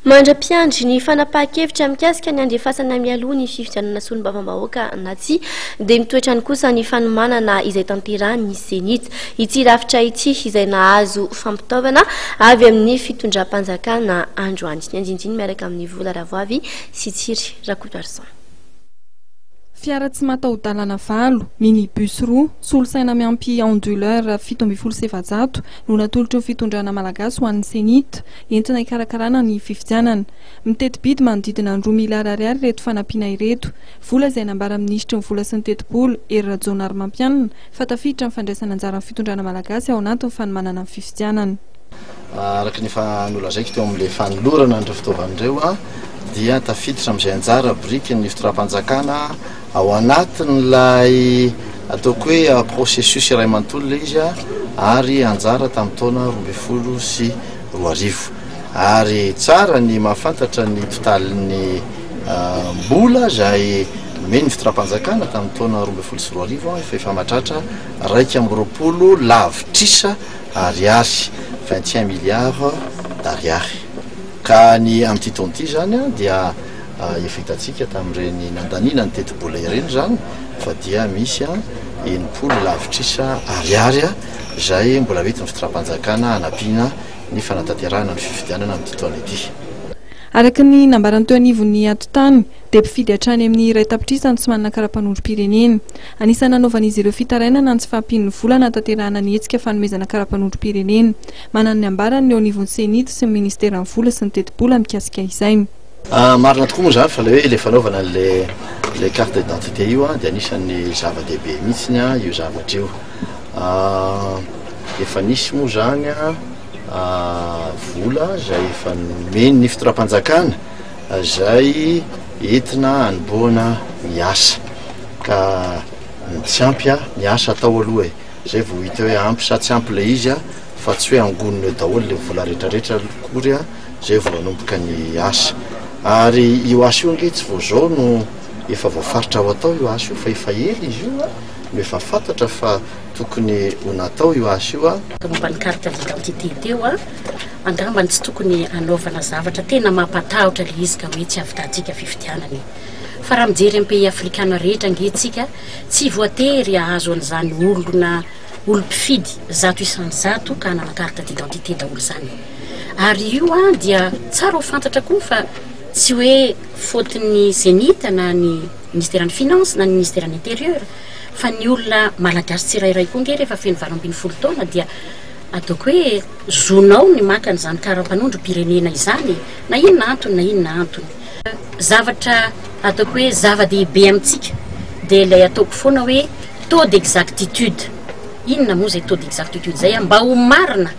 Mandra-piandry ny fanapahan-kevitra mikasika ny andefasana mialoha ny fifidianana solombavam-bahoaka na tsy dia mitoetrany kosa ny fanomanana izay tanterahany ny senita ity rafitra ity izay nahazo fampitaovana avy amin'ny fitondram-panjakana androany. Ny anjinjiny miaraka amin'ny vola ravoavy sy tsiry rakotoarsan. Fiara tsy mataho-dalana valo, minibus roa, solosaina miampy onduleur 7,700 no natolotry ny fitondrana malagasy ho an'ny senita entina hikarakarana ny fifidianana. Miteti-bidy manodidina 2 miliara ariary reto fanampiana ireto. Vola izay nambara ministry ny vola sy ny teti-bola Hery Rajaonarimampianina fa tafiditra ny fandraisana anjara ny fitondrana malagasy ao anatin'ny fanomanana ny fifidianana. Araka ny fanolazaiko teo amin'ilay fanolorana andreo fitaovan'ireo dia tafiditra amin'izay anjara biriky ny fitondram-panjakana ao anatin'ilay ataoko hoe processus iray manontolo izy ary anjara tamin'ny taona 2024 ary tsara ny mahafantatra ny totalin'ny mbola izay nomeny fitondram-panjakana tamin'ny taona 2024 efa mahatratra 2,20 lavitrisa ariary 21 milliards d'ariary. Ka ny amin'ity taona ity zany dia efa hitantsika tamin'ireny nandanina ny teti-bola ireny zany fa dia misy 80 lavitrisa ariary izay mbola mety ny fitondram-panjakana hanampiana ny fanatanterahana ny fifidianana amin'ity taona ity. Araka ny nambarany teo anivon'ny atotany dia mpifidy hatrany amin'ny iray tapitrisany tsy manana karapanondrom-pirenena. Anisany nanaovan'izy ireo fitarainana ny tsy fahampian'ny vola natanterahana ny hetsika fanomezana karapanondrom-pirenena. Manana ny ambarany eo anivon'ny senita sy ny ministera ny vola sy ny teti-bola mikasika izay. Marina tokoa moa zany fa ilay fanaovana le carte d'identité io dia anisan'ny zava-dehibe mihitsiny io zavatra io. Efa nisy moa zany vola izay efa nomeny ny fitondram-panjakana izay entina hanomboana miasa ka tsy ampy ny asa atao aloha izay vao hita hoe ampy sa tsy ampy ilay izy fa tsy hoe angonina eo daholo ilay vola rehetrarehetra kory izay vao hanomboka ny asa. Ary io asa io ange tsy vao zao no efa voafaritra ho atao io asa io fa efa ela izy io no efa fantatra fa tokony ho natao io asa io momba ny carte d'identité teo angambany tsy tokony anaovana zavatra tena mampatahotra le izy ka hoe tsy avitantsika fifidianana. Fa raha mijery amin'ny pays afrikana rehetra angehtsika tsy voatery ahazo an'izany olom-pifidy 100% ka hanana carte d'identité daholo zany. Ary io dia tsara ho fantatra koa fa tsy hoe fautiny senita na ny ministère ny finance na ny ministère ny intérieur fa ny olona malagasy tsirairay koa nge rehefa feno 20 taona dia ataoko hoe zonao ny maka n'izany karapanondrom-pirenena izany na inona antony. Zavatra ataoko hoe zava-dehibe amintsika dia ilay ataoko foana hoe taux d'exactitude. Inona moa zay taux d'exactitude zay mba ho marina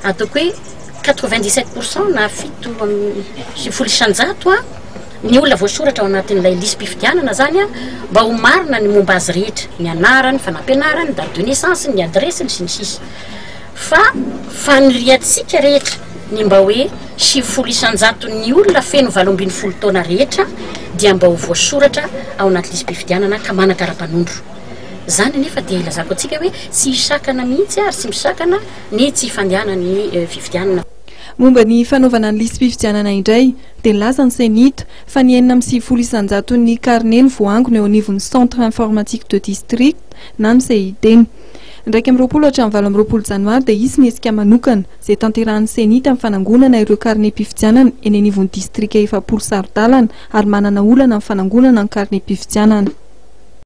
ataoko hoe 97% na 7% ny olona voasoratra ao anatin'ilay lisam-pifidianana zany mba ho marina ny momba azy rehetra, ny anarany, fanampianarany, date de naissance, ny adresiny sy ny sisa. Fa faniriantsika rehetra ny mba hoe 7% ny olona feno 20 taona rehetra dia mba ho voasoratra ao anaty lisam-pifidianana ka mana karapanondro. Zany nefa dia ilazako antsika hoe tsy hisakana mihitsy ary tsy misakana ny tsy fandehanana ny fifidianana. Momba ny fanaovana ny lisam-pifidianana indray dia nilaza ny senita fa ny 9,900 ny carnet ny voangona eo anivon'ny centre informatique de district na ny CID. Ndraiky amin'ny 20 janoary dia isy niesika manokana izay tanterahan'ny senita amin'ny fanangonana ireo carnet-pifidianana eny anivon'ny distrika 4 sarodalana ary manana olana amin'ny fanangonana ny carnet-pifidianana.